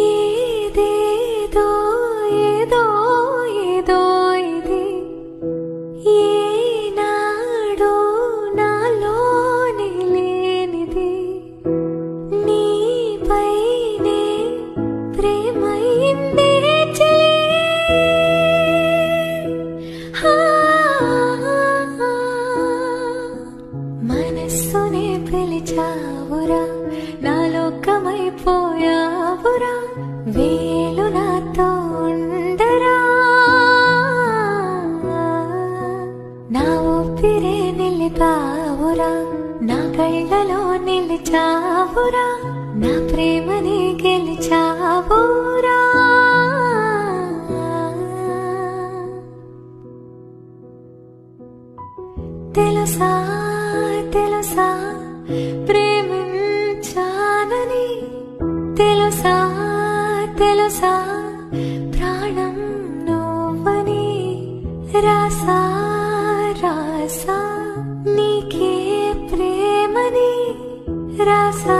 ఏదేదో ఏదో ఏదో ఇది ఏనాడో నాలోనే లేనిది నీపైనే ప్రేమైందే చెలి మనస్సునే పిలిచావురా నాలోకమైపోయావురా వేలు నాతో ఉండరా నా ఊపిరే నిలిపావురా నా కళ్ళలో నిలిచావురా నా ప్రేమని గెలిచావురా తెలుసా తెలుసా ప్రేమించానని తెలుసా తెలుసా ప్రాణం నువ్వని రాసా రాసా నీకే ప్రేమని రాసా